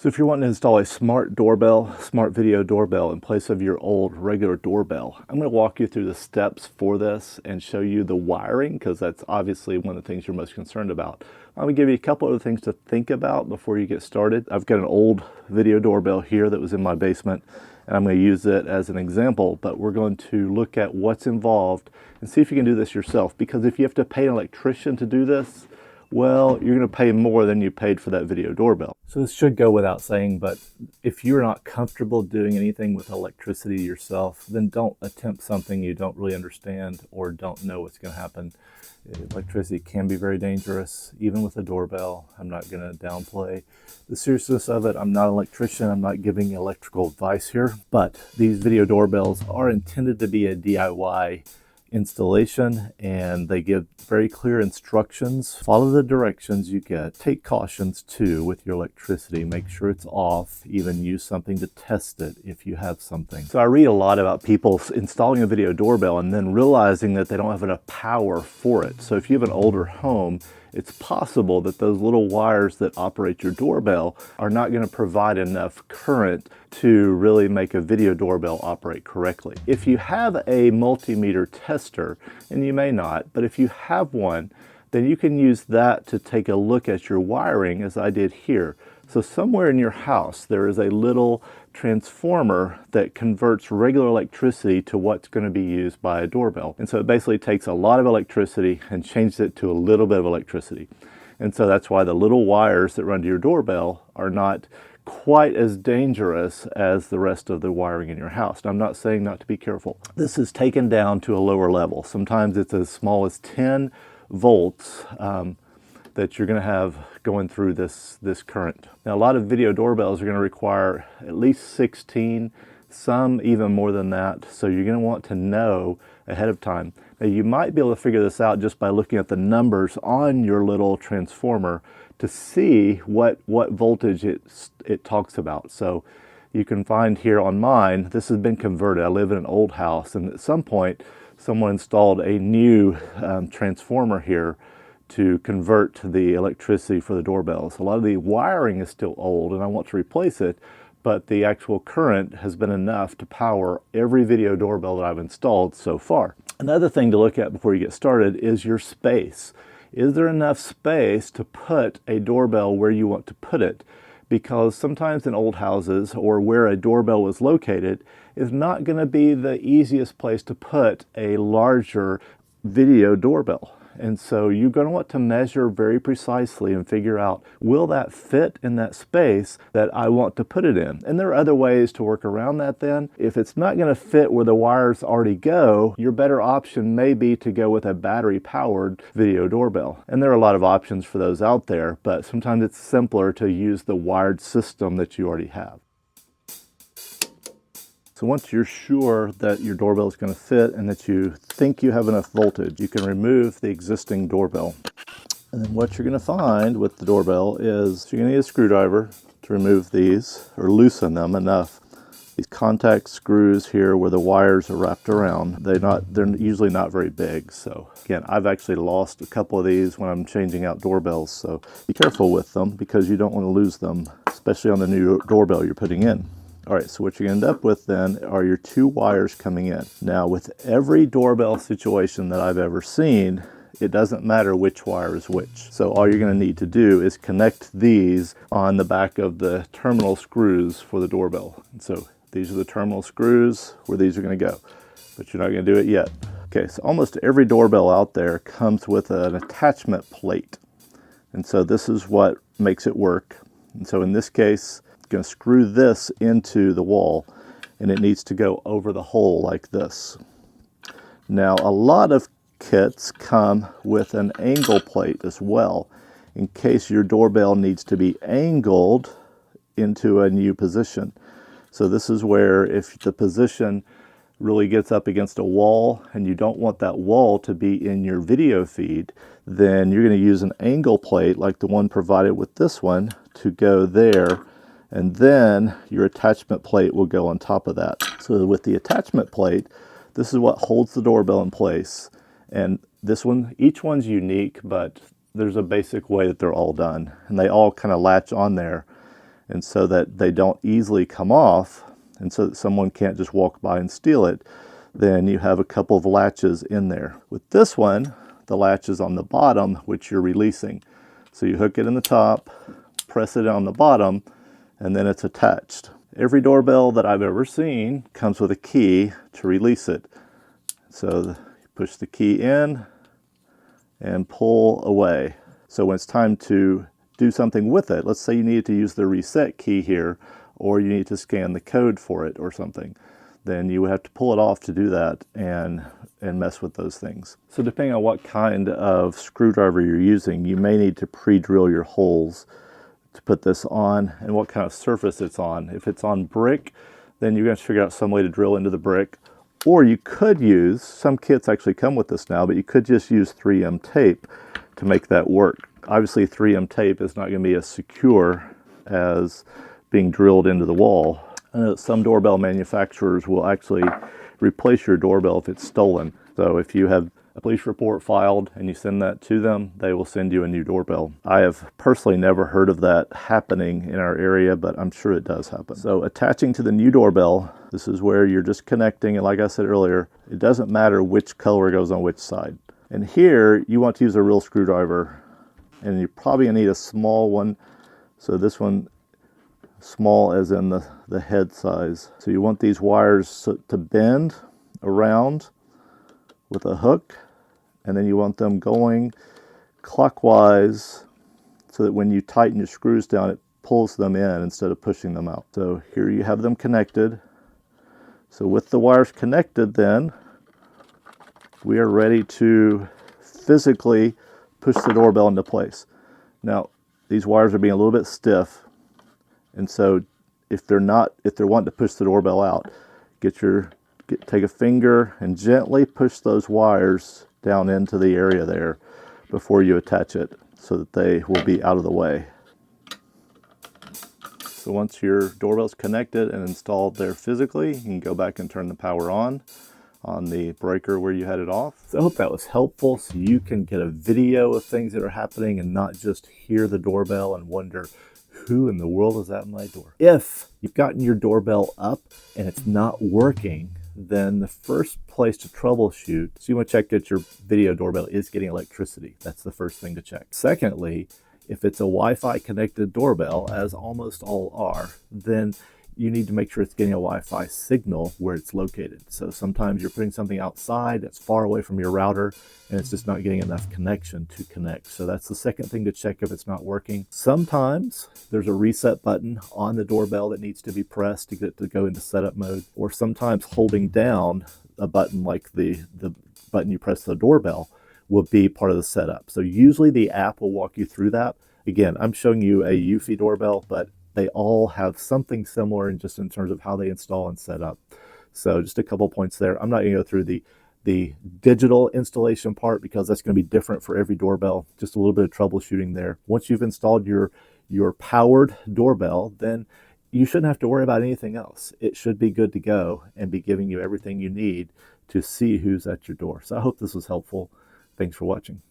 So if you're wanting to install a smart doorbell, smart video doorbell in place of your old regular doorbell, I'm going to walk you through the steps for this and show you the wiring, because that's obviously one of the things you're most concerned about. I'm going to give you a couple other things to think about before you get started. I've got an old video doorbell here that was in my basement, and I'm going to use it as an example, but we're going to look at what's involved and see if you can do this yourself, because if you have to pay an electrician to do this, well, you're going to pay more than you paid for that video doorbell. So this should go without saying, but if you're not comfortable doing anything with electricity yourself, then don't attempt something you don't really understand or don't know what's going to happen. Electricity can be very dangerous, even with a doorbell. I'm not going to downplay the seriousness of it. I'm not an electrician. I'm not giving electrical advice here, but these video doorbells are intended to be a DIY installation, and they give very clear instructions. Follow the directions you get. Take cautions too with your electricity. Make sure it's off. Even use something to test it if you have something. So I read a lot about people installing a video doorbell and then realizing that they don't have enough power for it. So if you have an older home, it's possible that those little wires that operate your doorbell are not going to provide enough current to really make a video doorbell operate correctly. If you have a multimeter tester, and you may not, but if you have one, then you can use that to take a look at your wiring, as I did here. So somewhere in your house, there is a little transformer that converts regular electricity to what's going to be used by a doorbell. And so it basically takes a lot of electricity and changes it to a little bit of electricity. And so that's why the little wires that run to your doorbell are not quite as dangerous as the rest of the wiring in your house. Now, I'm not saying not to be careful. This is taken down to a lower level. Sometimes it's as small as 10 volts that you're going to have going through this current. Now, a lot of video doorbells are going to require at least 16, some even more than that. So you're going to want to know ahead of time. Now, you might be able to figure this out just by looking at the numbers on your little transformer to see what voltage it talks about. So you can find here on mine, this has been converted. I live in an old house, and at some point someone installed a new transformer here to convert the electricity for the doorbells. A lot of the wiring is still old and I want to replace it, but the actual current has been enough to power every video doorbell that I've installed so far. Another thing to look at before you get started is your space. Is there enough space to put a doorbell where you want to put it? Because sometimes in old houses, or where a doorbell was located, is not going to be the easiest place to put a larger video doorbell. And so you're going to want to measure very precisely and figure out, will that fit in that space that I want to put it in? And there are other ways to work around that then. If it's not going to fit where the wires already go, your better option may be to go with a battery-powered video doorbell. And there are a lot of options for those out there, but sometimes it's simpler to use the wired system that you already have. So once you're sure that your doorbell is going to fit and that you think you have enough voltage, you can remove the existing doorbell. And then what you're going to find with the doorbell is you're going to need a screwdriver to remove these, or loosen them enough. These contact screws here where the wires are wrapped around, they're usually not very big. So again, I've actually lost a couple of these when I'm changing out doorbells. So be careful with them, because you don't want to lose them, especially on the new doorbell you're putting in. All right, so what you're going to end up with then are your two wires coming in. Now, with every doorbell situation that I've ever seen, it doesn't matter which wire is which. So all you're going to need to do is connect these on the back of the terminal screws for the doorbell. And so these are the terminal screws where these are going to go, but you're not going to do it yet. Okay, so almost every doorbell out there comes with an attachment plate. And so this is what makes it work. And so in this case, going to screw this into the wall, and it needs to go over the hole like this. Now, a lot of kits come with an angle plate as well, in case your doorbell needs to be angled into a new position. So this is where, if the position really gets up against a wall and you don't want that wall to be in your video feed, then you're going to use an angle plate like the one provided with this one to go there, and then your attachment plate will go on top of that. So with the attachment plate, this is what holds the doorbell in place. And this one, each one's unique, but there's a basic way that they're all done. And they all kind of latch on there. And so that they don't easily come off, and so that someone can't just walk by and steal it, then you have a couple of latches in there. With this one, the latch is on the bottom, which you're releasing. So you hook it in the top, press it on the bottom, and then it's attached. Every doorbell that I've ever seen comes with a key to release it. So you push the key in and pull away. So when it's time to do something with it, let's say you need to use the reset key here, or you need to scan the code for it or something, then you would have to pull it off to do that and mess with those things. So depending on what kind of screwdriver you're using, you may need to pre-drill your holes to put this on and what kind of surface it's on. If it's on brick, then you're going to figure out some way to drill into the brick. Or you could use, some kits actually come with this now, but you could just use 3M tape to make that work. Obviously 3M tape is not going to be as secure as being drilled into the wall. I know that some doorbell manufacturers will actually replace your doorbell if it's stolen. So if you have a police report filed and you send that to them, they will send you a new doorbell. I have personally never heard of that happening in our area, but I'm sure it does happen. So attaching to the new doorbell, this is where you're just connecting, and like I said earlier, it doesn't matter which color goes on which side. And here you want to use a real screwdriver, and you're probably gonna need a small one. So this one, small as in the head size. So you want these wires to bend around with a hook, and then you want them going clockwise so that when you tighten your screws down, it pulls them in instead of pushing them out. So here you have them connected. So with the wires connected, then we are ready to physically push the doorbell into place. Now, these wires are being a little bit stiff, and so if they're wanting to push the doorbell out, take a finger and gently push those wires down into the area there before you attach it so that they will be out of the way. So once your doorbell's connected and installed there physically, you can go back and turn the power on the breaker where you had it off. So I hope that was helpful so you can get a video of things that are happening and not just hear the doorbell and wonder, who in the world is at my door? If you've gotten your doorbell up and it's not working, then the first place to troubleshoot, so you want to check that your video doorbell is getting electricity. That's the first thing to check. Secondly, if it's a Wi-Fi connected doorbell, as almost all are, then you need to make sure it's getting a Wi-Fi signal where it's located. So sometimes you're putting something outside that's far away from your router and it's just not getting enough connection to connect. So that's the second thing to check if it's not working. Sometimes there's a reset button on the doorbell that needs to be pressed to get it to go into setup mode, or sometimes holding down a button like the button you press the doorbell will be part of the setup. So usually the app will walk you through that. Again, I'm showing you a Eufy doorbell, but they all have something similar in terms of how they install and set up. So just a couple points there. I'm not going to go through the digital installation part because that's going to be different for every doorbell. Just a little bit of troubleshooting there. Once you've installed your powered doorbell, then you shouldn't have to worry about anything else. It should be good to go and be giving you everything you need to see who's at your door. So I hope this was helpful. Thanks for watching.